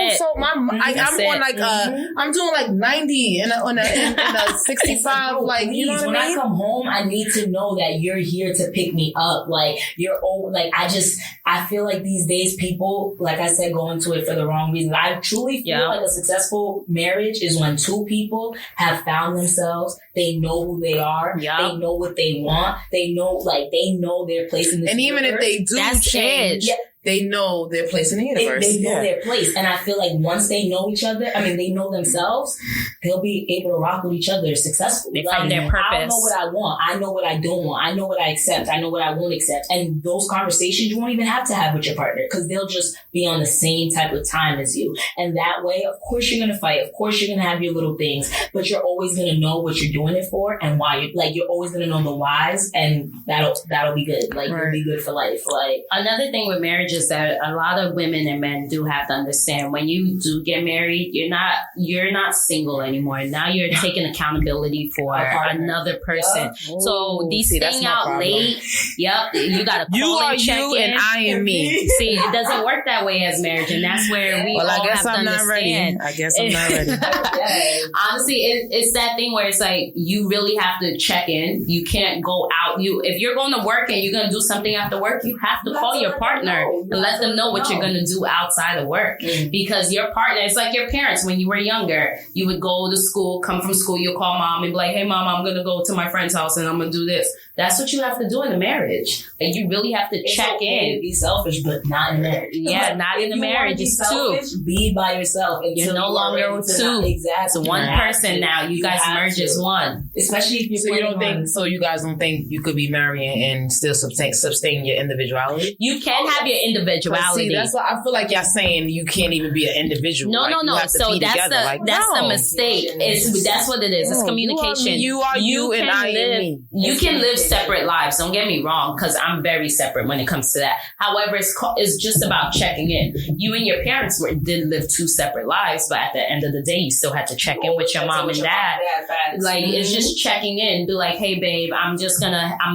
Speaker 3: doing like 90 in a 65. Like,
Speaker 1: you know what I mean? I come home, I need to know that you're here to pick me up. Like, you're old. Like, I feel like these days people, like I said, go into it for the wrong reasons. I truly feel like a successful marriage is when two people have found themselves. They know who they are. They know what they want. They know their place in this
Speaker 3: and even
Speaker 1: universe.
Speaker 3: If they do change, they know their place in the universe.
Speaker 1: They know their place. And I feel like once they know each other, they know themselves, they'll be able to rock with each other successfully.
Speaker 2: They find their purpose.
Speaker 1: I know what I want. I know what I don't want. I know what I accept. I know what I won't accept. And those conversations you won't even have to have with your partner because they'll just be on the same type of time as you. And that way, of course, you're going to fight. Of course, you're going to have your little things, but you're always going to know what you're doing it for and why. You're always going to know the whys, and that'll be good. Like, you'll be good for life. Like,
Speaker 2: another thing with marriage marriages that a lot of women and men do have to understand. When you do get married, you're not single anymore. Now you're taking accountability for another person. Yeah. So these staying out late, you got to call and check
Speaker 3: you
Speaker 2: in.
Speaker 3: And I am me.
Speaker 2: See, it doesn't work that way as marriage, and that's where we all have to understand.
Speaker 3: I guess I'm not ready.
Speaker 2: Honestly, it's that thing where it's like you really have to check in. You can't go out. If you're going to work and you're going to do something after work, you have to call your partner and let them know what you're going to do outside of work. Because your partner, it's like your parents when you were younger. You would go to school, come from school, you'll call mom and be like, hey mom, I'm going to go to my friend's house and I'm going to do this. That's what you have to do in a marriage. Like you really have to check in.
Speaker 1: Be selfish, but not in marriage.
Speaker 2: Yeah, not in a marriage. It's two.
Speaker 1: Be by yourself.
Speaker 2: You're no longer two.
Speaker 1: Exactly.
Speaker 2: It's one person now. You guys merge as one.
Speaker 1: Especially if
Speaker 3: you guys don't think you could be marrying and still sustain your individuality?
Speaker 2: You can have your individuality.
Speaker 3: See, that's what I feel like y'all saying. You can't even be an individual.
Speaker 2: No. So that's the mistake. That's what it is. It's communication.
Speaker 3: You are you and I am me.
Speaker 2: You can live separate lives. Don't get me wrong, because I'm very separate when it comes to that. However, it's just about checking in. You and your parents did live two separate lives, but at the end of the day, you still had to check in with your mom and dad. Like it's just checking in. Be like, hey babe, I'm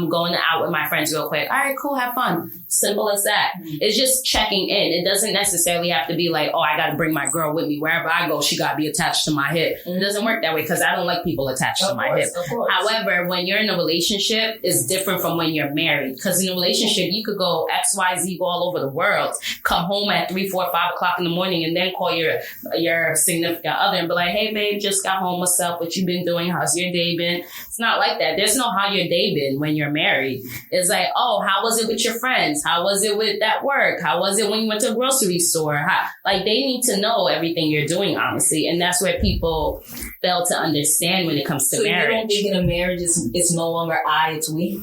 Speaker 2: going out with my friends real quick. All right, cool, have fun. Simple as that. It's just checking in. It doesn't necessarily have to be like, oh, I got to bring my girl with me wherever I go. She got to be attached to my hip. It doesn't work that way because I don't like people attached to my hip. However, when you're in a relationship, it's different from when you're married. Because in a relationship, you could go XYZ, go all over the world, come home at 3, 4, 5 o'clock in the morning, and then call your significant other and be like, hey babe, just got home. What's up? What you been doing? How's your day been? It's not like that. There's no how your day been when you're married. It's like, oh, how was it with your friends? How was it with that work? How was it when you went to a grocery store? They need to know everything you're doing, honestly. And that's where people fail to understand when it comes to marriage.
Speaker 1: So you don't think in a marriage it's no longer I, it's we?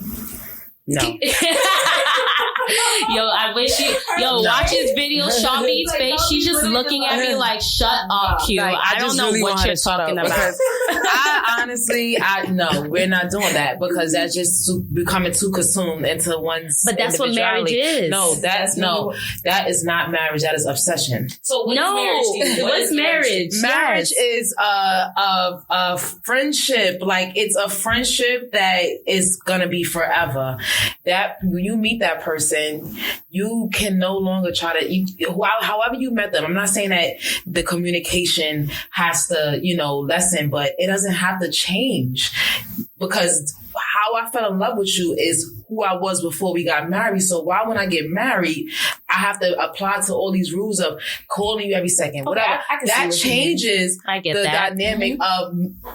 Speaker 3: No.
Speaker 2: Yo, I wish you. Watch his video. Sean B's face. She's just looking at me like, "Shut up, Q." I don't know what you're talking about.
Speaker 3: I honestly, no, we're not doing that because that's just becoming too consumed into one's.
Speaker 2: But that's what marriage is.
Speaker 3: No, that is not marriage. That is obsession.
Speaker 2: So what's marriage?
Speaker 3: Marriage is a friendship. Like it's a friendship that is gonna be forever. That when you meet that person, you can no longer try to, however you met them. I'm not saying that the communication has to, lessen, but it doesn't have to change because how I fell in love with you is who I was before we got married. So why when I get married, I have to apply to all these rules of calling you every second, whatever. That changes the dynamic of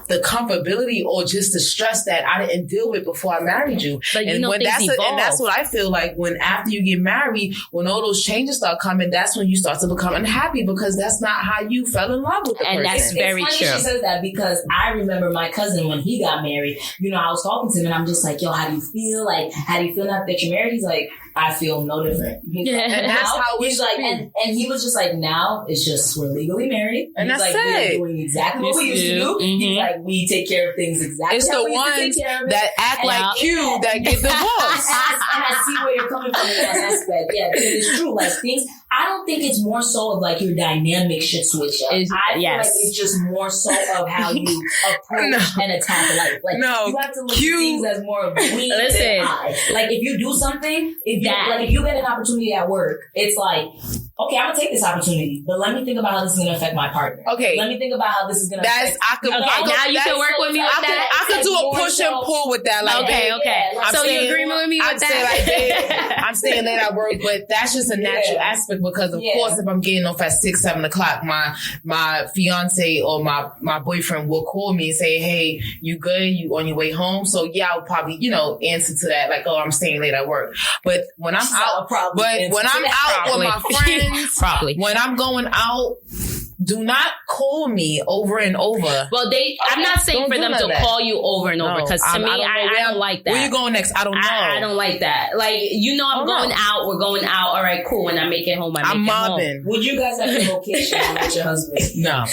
Speaker 3: the comfortability or just the stress that I didn't deal with before I married you.
Speaker 2: But
Speaker 3: and that's what I feel like when after you get married, when all those changes start coming, that's when you start to become unhappy because that's not how you fell in love with the person.
Speaker 2: And that's very true.
Speaker 1: She says that because I remember my cousin when he got married, I was talking to him and I'm just like, yo, how do you feel? Like, how do you feel now that you're married? He's like, I feel no different.
Speaker 3: And that's how
Speaker 1: he's like, and he was just like, now it's just we're legally married.
Speaker 3: And
Speaker 1: he's
Speaker 3: that's
Speaker 1: like,
Speaker 3: it.
Speaker 1: we're doing exactly what we used to do.
Speaker 2: Mm-hmm.
Speaker 1: He's like, we take care of things exactly.
Speaker 3: It's the ones that act like Q that get divorced.
Speaker 1: And I see where you're coming from in that aspect. Yeah, because it's true. Like things, I don't think it's more so of like your dynamic should switch up. I feel like it's just more so of how you approach and attack life. Like you have to look at things as more of we than I. Like if you do something, if you get an opportunity at work, it's like, okay, I'm gonna take this opportunity, but let me think about how this is gonna affect my partner.
Speaker 3: Okay,
Speaker 1: let me think about how this is gonna. Now
Speaker 2: you can work with me with that.
Speaker 3: I could do a push and pull with that. Like,
Speaker 2: okay. So you agreement with me with that?
Speaker 3: I'm staying late at work, but that's just a natural aspect because, of course, if I'm getting off at 6, 7 o'clock, my fiance or my boyfriend will call me and say, "Hey, you good? You on your way home?" So I'll probably answer to that like, "Oh, I'm staying late at work." But when I'm out, with my friends,
Speaker 2: probably
Speaker 3: when I'm going out, do not call me over and over.
Speaker 2: Well, I'm not saying for them to call you over and over because to me, I don't like that.
Speaker 3: Where you going next? I don't know.
Speaker 2: I don't like that. Like, I'm going out. We're going out. All right, cool. When I make it home, I'm mobbing.
Speaker 1: Would you guys have a location with your husband?
Speaker 3: No.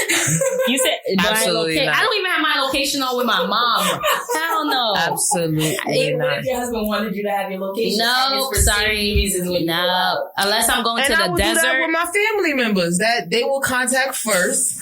Speaker 2: You said
Speaker 3: absolutely not.
Speaker 2: I don't even have my my location on with my mom. Hell no.
Speaker 3: Absolutely not.
Speaker 1: If your husband wanted you to have your location,
Speaker 2: No, sorry. No. Unless I'm going to the
Speaker 3: I would
Speaker 2: desert.
Speaker 3: do that with my family members that they will contact first.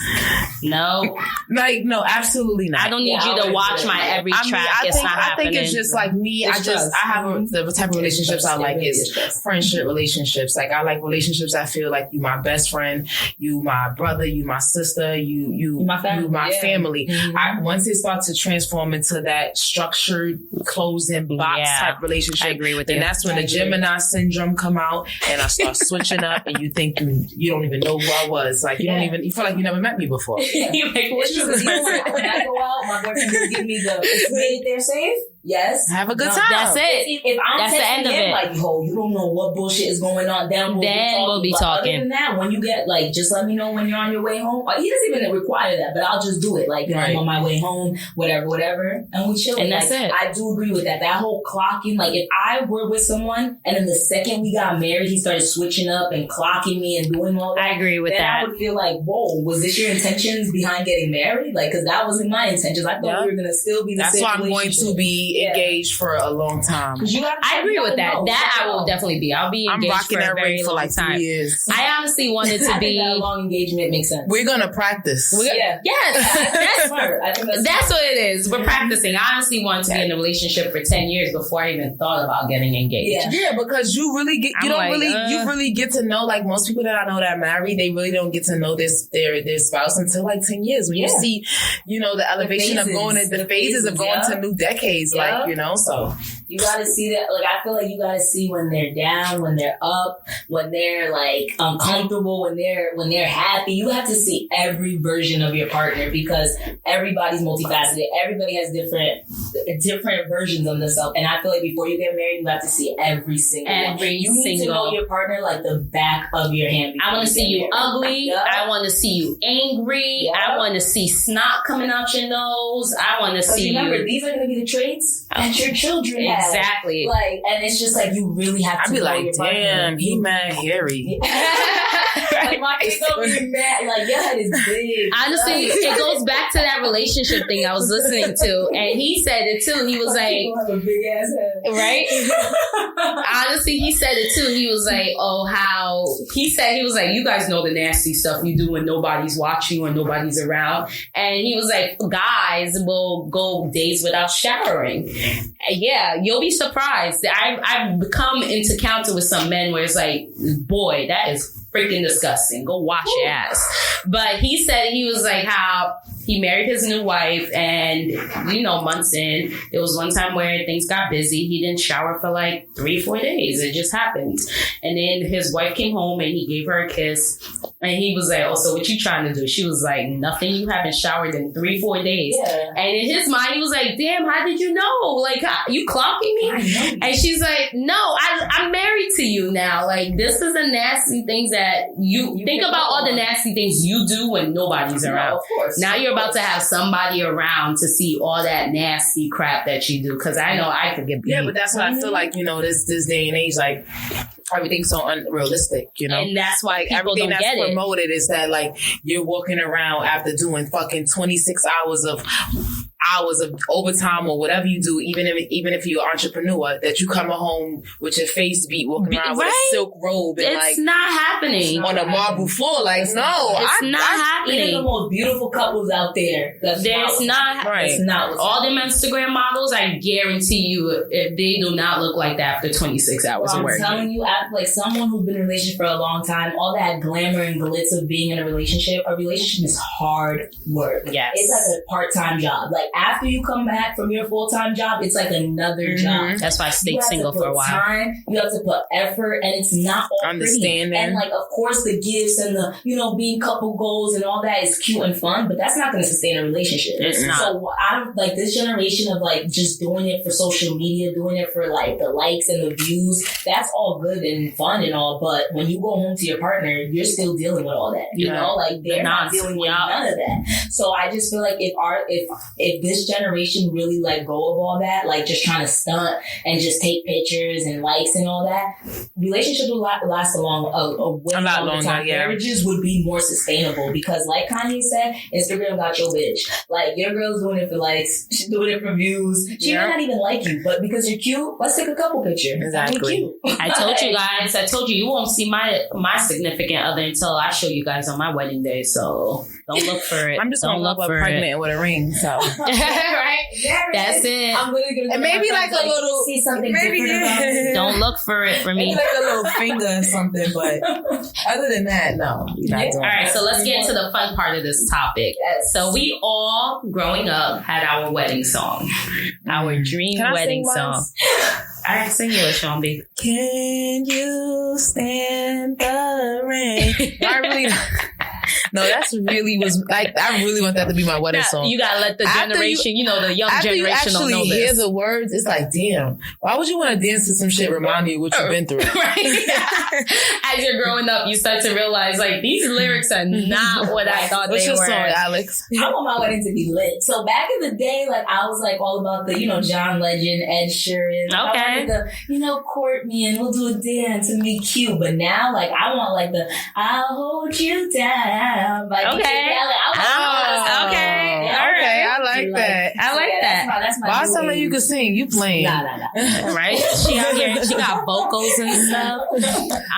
Speaker 2: No.
Speaker 3: Like, no, absolutely not.
Speaker 2: I don't need you to watch my every track.
Speaker 3: I think it's just like me. I have the type of relationships I like is friendship relationships. Like, I like relationships that feel like you my best friend, you my brother, you my sister, you my family. Mm-hmm. Once it starts to transform into that structured, closing box type relationship,
Speaker 2: I agree with you.
Speaker 3: And that's when the Gemini syndrome come out, and I start switching up, and you think you don't even know who I was. Like, you feel like you never met me before.
Speaker 2: You make
Speaker 1: when I go out, my boyfriend will give me the "Is you made it there safe?" Yes.
Speaker 3: Have a good time.
Speaker 2: That's it.
Speaker 1: If I'm
Speaker 2: that's the end of it.
Speaker 1: Like, yo, you don't know what bullshit is going on. Then we'll be talking. Other than that, when you get, like, just let me know when you're on your way home. He doesn't even require that, but I'll just do it. Like, I'm on my way home, whatever. And we chill.
Speaker 2: And that's it.
Speaker 1: I do agree with that. That whole clocking, like, if I were with someone and then the second we got married, he started switching up and clocking me and doing all that.
Speaker 2: I agree with that.
Speaker 1: I would feel like, whoa, was this your intentions behind getting married? Like, because that wasn't my intentions. I thought we were going to still be the same.
Speaker 3: That's why I'm going to be engaged for a long time.
Speaker 2: I agree with that. That I will definitely be. I'll be engaged for a very long time. 3 years. I honestly wanted to be.
Speaker 1: That long engagement makes sense.
Speaker 3: We're gonna practice.
Speaker 2: Yes, that's smart. That's what it is. We're practicing. I honestly wanted to be in a relationship for 10 years before I even thought about getting engaged.
Speaker 3: Yeah, because you really get you really get to know, like, most people that I know that are married, they really don't get to know their spouse until like 10 years. When you see, the elevation of going into the phases of going to new decades, so
Speaker 1: you gotta see that. Like, I feel like you gotta see when they're down, when they're up, when they're like uncomfortable, when they're happy. You have to see every version of your partner, because everybody's multifaceted. Everybody has different versions of themselves. And I feel like before you get married, you have to see every single one. You need to know your partner like the back of your hand.
Speaker 2: I want to see you ugly. Yep. I want to see you angry. Yep. I want to see snot coming out your nose. I want to see.
Speaker 1: Remember, these are going to be the traits that your children have.
Speaker 2: Exactly.
Speaker 1: Like, and it's just like, you really have to.
Speaker 3: I'd be like, damn, he mad hairy.
Speaker 1: Like, my kids don't be mad. Like, your head is big.
Speaker 2: Honestly, it goes back to that relationship thing I was listening to, and he said it too. He was like,
Speaker 1: people have a big ass head,
Speaker 2: right? Honestly, he said it too. He was like, he was like, you guys know the nasty stuff you do when nobody's watching or nobody's around. And he was like, guys will go days without showering. Yeah, you'll be surprised. I've come into counter with some men where it's like, boy, that is freaking disgusting. Go wash your ass. But he said, he was like, how he married his new wife, and months in, there was one time where things got busy. He didn't shower for like 3-4 days. It just happened. And then his wife came home and he gave her a kiss, and he was like, oh, so what you trying to do? She was like, nothing. You haven't showered in 3-4 days. Yeah. And in his mind, he was like, damn, how did you know? Like, you clocking me? And she's like, no, I'm married to you now. Like, this is the nasty things that you think about, all the nasty things you do when nobody's around.
Speaker 1: No, of course.
Speaker 2: Now you're about to have somebody around to see all that nasty crap that you do. Because I know I could get beat.
Speaker 3: Yeah, but that's what I feel like, this day and age, like, everything's so unrealistic,
Speaker 2: And that's why people
Speaker 3: everything
Speaker 2: don't
Speaker 3: that's
Speaker 2: get
Speaker 3: promoted is that, like, you're walking around after doing fucking 26 hours of overtime or whatever you do, even if you're an entrepreneur, that you come home with your face beat, walking around with a silk robe, and
Speaker 2: it's not happening
Speaker 3: on a marble floor. Like, no,
Speaker 2: it's not happening.
Speaker 1: There's the most beautiful couples out there.
Speaker 2: It's not. All them Instagram models, I guarantee you, if they do not look like that after 26 hours of work.
Speaker 1: I'm telling you, like, someone who's been in a relationship for a long time, all that glamour and glitz of being in a relationship is hard work.
Speaker 2: Yes.
Speaker 1: It's like a part-time job. Like, after you come back from your full-time job, it's like another job.
Speaker 2: That's why I stayed single for a while.
Speaker 1: You have to put effort, and it's not all
Speaker 3: understanding.
Speaker 1: Pretty. And, like, of course, the gifts and the, being couple goals and all that is cute and fun, but that's not going to sustain a relationship.
Speaker 2: It's not.
Speaker 1: So out of, like, this generation of, like, just doing it for social media, doing it for, like, the likes and the views, that's all good and fun and all, but when you go home to your partner, you're still dealing with all that. Like, they're not dealing with none of that. So I just feel like if this generation really let go of all that, like just trying to stunt and just take pictures and likes and all that, relationships would last a way longer time.
Speaker 3: Yeah.
Speaker 1: Marriages would be more sustainable because, like Kanye said, Instagram got your bitch. Like, your girl's doing it for likes, she's doing it for views. She might not even like you, but because you're cute, let's take a couple pictures.
Speaker 3: Exactly.
Speaker 2: I told you guys, you won't see my significant other until I show you guys on my wedding day. So don't look for it.
Speaker 3: I'm just gonna look for pregnant with a ring. So
Speaker 2: right, that's it.
Speaker 1: I'm really gonna
Speaker 3: and maybe like a little
Speaker 1: see something
Speaker 3: maybe
Speaker 1: different about it.
Speaker 2: Don't look for it for me.
Speaker 3: Maybe like a little finger or something, but other than that, no.
Speaker 2: All right, so let's get into the fun part of this topic.
Speaker 1: Yes.
Speaker 2: So we all, growing up, had our wedding song, our dream wedding song. All right, sing yours, Sean B.
Speaker 3: Can you stand the rain? I really. No, that's really was like I really want that to be my wedding song.
Speaker 2: You gotta let the generation, the young
Speaker 3: after
Speaker 2: generation
Speaker 3: you actually
Speaker 2: know this.
Speaker 3: hear the words, it's like, damn, why would you want to dance to some shit remind you of what you've been through?
Speaker 2: Right? As you're growing up, you start to realize like these lyrics are not what I thought
Speaker 3: What's
Speaker 2: they were.
Speaker 3: What's your song, Alex?
Speaker 1: I want my wedding to be lit. So back in the day, like I was like all about the, John Legend, Ed Sheeran.
Speaker 2: Okay.
Speaker 1: I wanted the, court me and we'll do a dance and be cute. But now, like I want like the I'll hold you down. Like,
Speaker 2: okay.
Speaker 1: Okay.
Speaker 2: All right.
Speaker 3: I like that.
Speaker 2: I like that.
Speaker 1: That's my
Speaker 3: Why something you can sing? You playing?
Speaker 1: Nah.
Speaker 2: Right? She out here. She got vocals and stuff.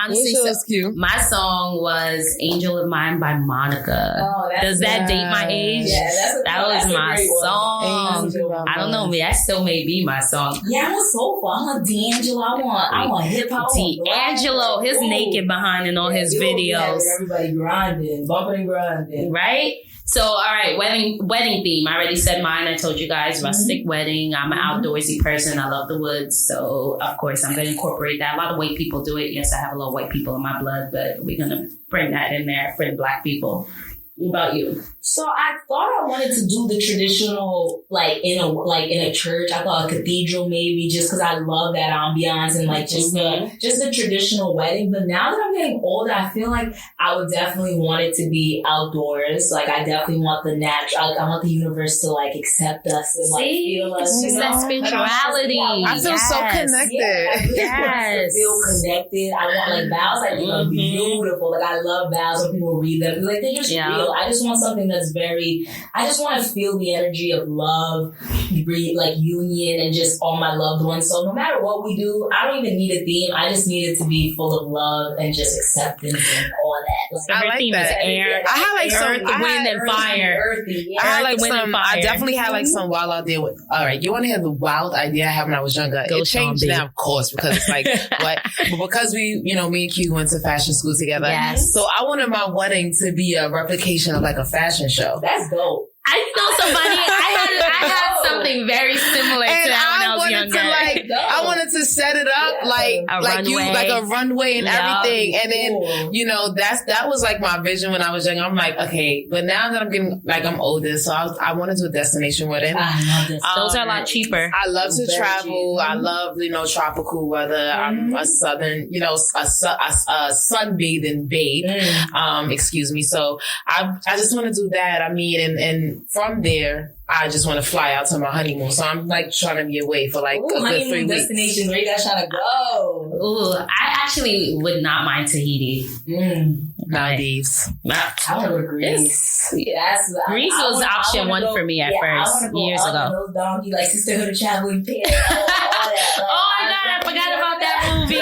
Speaker 2: Honestly,
Speaker 3: so cute.
Speaker 2: My song was "Angel of Mine" by Monica.
Speaker 1: Oh,
Speaker 2: does that date my age?
Speaker 1: Yeah,
Speaker 2: that was my song. I don't know, but that still may be my song.
Speaker 1: Yeah, it was soulful. I want D'Angelo. I want hip hop.
Speaker 2: D'Angelo, his naked behind in all his videos.
Speaker 1: Everybody grinding, bumping and grinding.
Speaker 2: Right? So, all right, wedding theme. I already said mine. I told you guys, rustic wedding. I'm an outdoorsy person. I love the woods. So, of course, I'm going to incorporate that. A lot of white people do it. Yes, I have a lot of white people in my blood, but we're going to bring that in there for the Black people. What about you?
Speaker 1: So I thought I wanted to do the traditional, like in a church. I thought a cathedral maybe, just because I love that ambiance and like just the traditional wedding. But now that I'm getting older, I feel like I would definitely want it to be outdoors. Like I definitely want the natural. I want the universe to like accept us and like feel us.
Speaker 2: It's just that spirituality.
Speaker 3: I feel so connected.
Speaker 1: I feel connected. I want like vows. I think are beautiful. Like I love vows when people read them. Like they're just real. I just want something that's I just want to feel the energy of love, like union and just all my loved ones. So no matter what we do, I don't even need a theme. I just need it to be full of love and just acceptance and all that.
Speaker 2: Like, I like that. Air. I had like some wind and fire.
Speaker 3: Earthy, I had like some, I definitely had like some wild idea with, all right, you want to hear the wild idea I had when I was younger? It changed now, of course, because it's like, what? But because we, me and Q went to fashion school together.
Speaker 2: Yes.
Speaker 3: So I wanted my wedding to be a replication of like a fashion show.
Speaker 1: That's dope.
Speaker 2: I know somebody. I had something very similar to that when I was younger.
Speaker 3: I wanted to set it up like a runway and everything, and then that was like my vision when I was young. I'm like, okay, but now that I'm getting I'm older, so I want to do a destination wedding.
Speaker 2: Those are a lot cheaper.
Speaker 3: I love to travel. I love tropical weather. I'm a southern, a sunbathing babe. Excuse me. So I just want to do that. I mean, and from there, I just want to fly out to my honeymoon. So I'm like trying to be away for like a good 3 weeks.
Speaker 1: Destination, where you guys trying to go?
Speaker 2: Ooh, I actually would not mind Tahiti.
Speaker 3: Maldives.
Speaker 1: I want to go to Greece.
Speaker 2: Greece was option one for me at first, years ago.
Speaker 1: Those donkey, like Sisterhood of Traveling Pants.
Speaker 2: Oh my God, I forgot about that movie.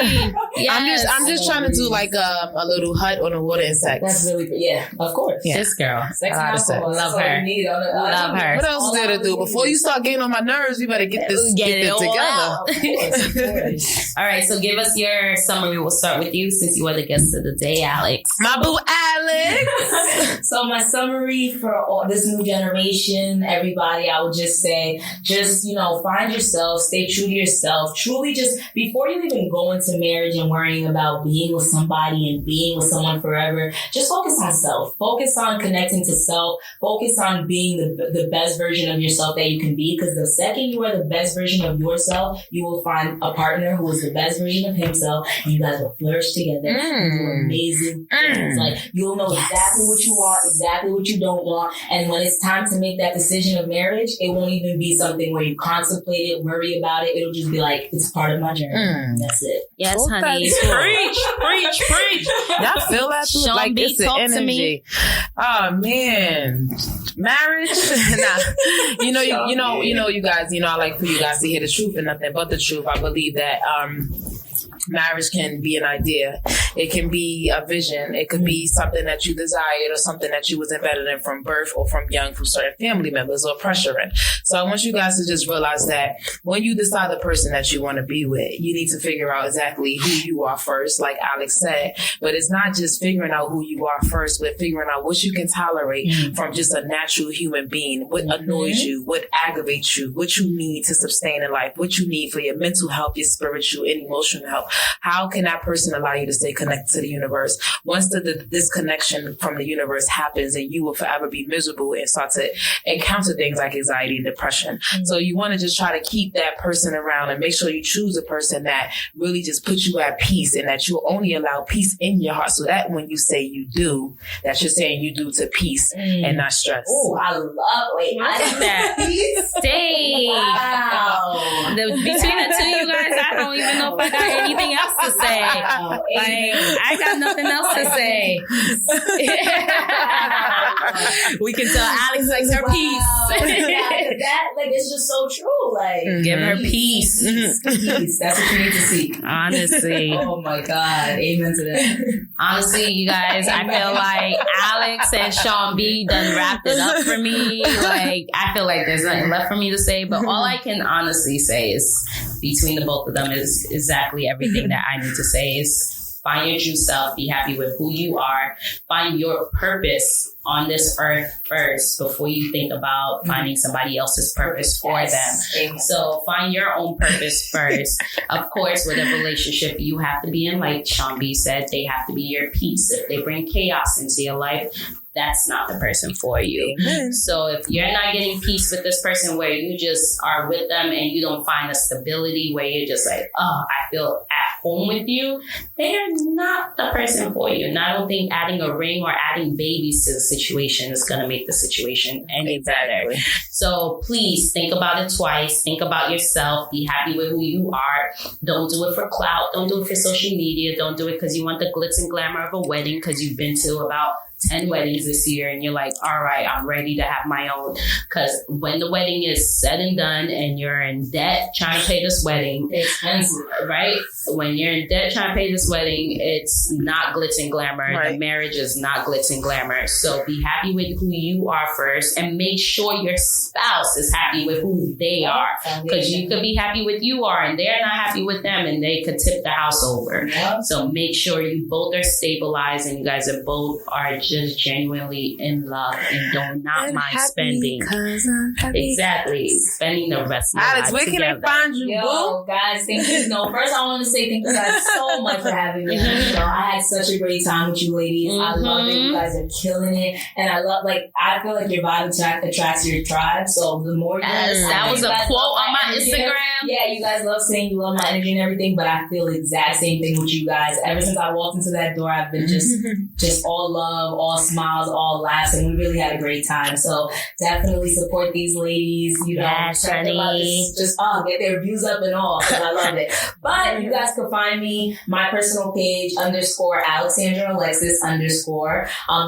Speaker 2: Yes.
Speaker 3: I'm just trying to do like a little hut on the water and sex.
Speaker 1: That's really good. Of course.
Speaker 2: Yeah. This girl.
Speaker 1: Sex and alcohol.
Speaker 2: Love her. Love her.
Speaker 3: What else is there to do? Before you start getting on my nerves, you better get it together.
Speaker 2: All right, so give us your summary. We'll start with you since you are the guest of the day, Alex.
Speaker 3: My boo, Alex.
Speaker 1: So my summary for all this new generation, everybody, I would just say, find yourself, stay true to yourself. Truly, just before you even go into marriage and worrying about being with somebody and being with someone forever, just focus on self. Focus on connecting to self. Focus on being the best version of yourself that you can be. Because the second you are the best version of yourself, you will find a partner who is the best version of himself, and you guys will flourish together and do amazing things. Like, you'll know exactly what you want, exactly what you don't want. And when it's time to make that decision of marriage, it won't even be something where you contemplate it, worry about it. It'll just be like, it's part of my journey. That's it.
Speaker 2: Yes, honey. Preach.
Speaker 3: Y'all feel that too?
Speaker 2: Sean
Speaker 3: Like,
Speaker 2: B,
Speaker 3: it's an
Speaker 2: talk to
Speaker 3: energy.
Speaker 2: me.
Speaker 3: Oh man, marriage. Nah. You guys. I like for you guys to hear the truth and nothing but the truth. I believe that marriage can be an idea. It can be a vision. It could be something that you desired or something that you was embedded in from birth or from young from certain family members or pressure in. So I want you guys to just realize that when you decide the person that you want to be with, you need to figure out exactly who you are first, like Alex said. But it's not just figuring out who you are first, but figuring out what you can tolerate from just a natural human being, what annoys you, what aggravates you, what you need to sustain in life, what you need for your mental health, your spiritual and emotional health. How can that person allow you to stay connected to the universe? Once the disconnection from the universe happens, and you will forever be miserable and start to encounter things like anxiety and depression. So you want to just try to keep that person around and make sure you choose a person that really just puts you at peace, and that you'll only allow peace in your heart, so that when you say you do, that you're saying you do to peace and not stress.
Speaker 1: Oh, I love
Speaker 2: that. Stay.
Speaker 1: Wow.
Speaker 2: Between the two of you guys, I don't even know if I got anything else to say. I got nothing else to say. We can tell Alex likes her peace.
Speaker 1: That it's just so true. Like,
Speaker 2: give her peace.
Speaker 1: Peace. That's what you need to seek.
Speaker 2: Honestly.
Speaker 1: Oh my God. Amen to that.
Speaker 2: Honestly, you guys, I feel like Alex and Sean B done wrapped it up for me. Like, I feel like there's nothing left for me to say, but all I can honestly say is between the both of them is exactly everything that I need to say is find your true self, be happy with who you are, find your purpose on this earth first before you think about finding somebody else's purpose for them. So find your own purpose first. Of course, with a relationship, you have to be in, like Sean B said, they have to be your peace. If they bring chaos into your life, that's not the person for you. Amen. So if you're not getting peace with this person where you just are with them and you don't find a stability where you're just like, oh, I feel at home with you, they're not the person for you. And I don't think adding a ring or adding babies to the situation is going to make the situation any better. So please think about it twice. Think about yourself. Be happy with who you are. Don't do it for clout. Don't do it for social media. Don't do it because you want the glitz and glamour of a wedding because you've been to about 10 weddings this year and you're like, all right, I'm ready to have my own. Because when the wedding is said and done and you're in debt trying to pay this wedding, it's expensive, right? When you're in debt trying to pay this wedding, it's not glitz and glamour. Right. The marriage is not glitz and glamour. So be happy with who you are first and make sure your spouse is happy with who they are. Because you could be happy with you are and they're not happy with them and they could tip the house over. Yeah. So make sure you both are stabilized and you guys are both are just genuinely in love and do not mind spending. Exactly. Spending the rest of your
Speaker 3: Alex, where can they find you, boo?
Speaker 1: Guys, thank you. No, first I want to say thank you guys so much for having me. I had such a great time with you ladies. I love it. You guys are killing it. And I love, I feel like your vibe attracts your tribe. So the more you
Speaker 2: that was a quote on my Instagram.
Speaker 1: Yeah, you guys love saying you love my energy and everything, but I feel the exact same thing with you guys. Ever since I walked into that door, I've been just all love, all smiles, all laughs, and we really had a great time. So definitely support these ladies. Check them out. Just get their views up and all. I love it. But you guys can find me, my personal page _Alexandra Alexis _.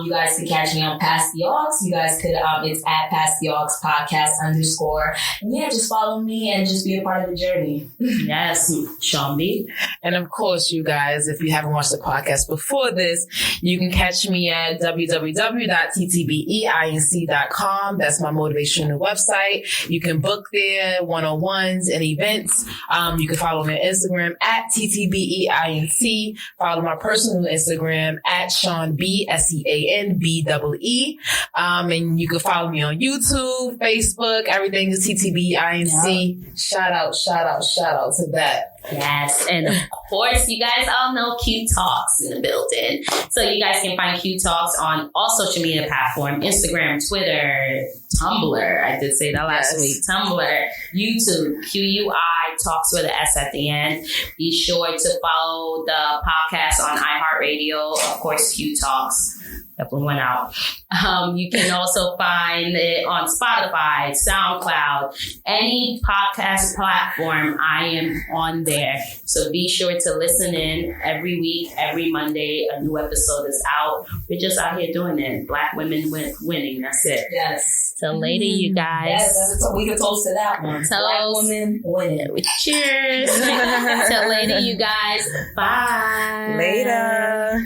Speaker 1: You guys can catch me on Past the Aux. You guys could it's at Past the Aux podcast _. And yeah, just follow me and just be a part of the journey.
Speaker 2: Yes, Sean B.
Speaker 3: And of course, you guys, if you haven't watched the podcast before this, you can catch me at www.ttbeinc.com. That's my motivational website. You can book there, one-on-ones and events. You can follow me on Instagram at ttbeinc. Follow my personal Instagram at Sean B, SeanBEE. And you can follow me on YouTube, Facebook. Everything is ttbeinc. Yep. Shout out to that.
Speaker 2: Yes. And of course, you guys all know Q Talks in the building. So you guys can find Q Talks on all social media platforms, Instagram, Twitter, Tumblr. I did say that last week. Tumblr, YouTube, QUI Talks with an S at the end. Be sure to follow the podcast on iHeartRadio. Of course, Q Talks. That one went out. You can also find it on Spotify, SoundCloud, any podcast platform. I am on there. So be sure to listen in every week, every Monday. A new episode is out. We're just out here doing it. Black women winning. That's it.
Speaker 1: Yes.
Speaker 2: So later, you guys.
Speaker 1: Yes, we can toast to that one. Black women winning.
Speaker 2: Cheers. Till later, you guys. Bye.
Speaker 3: Later.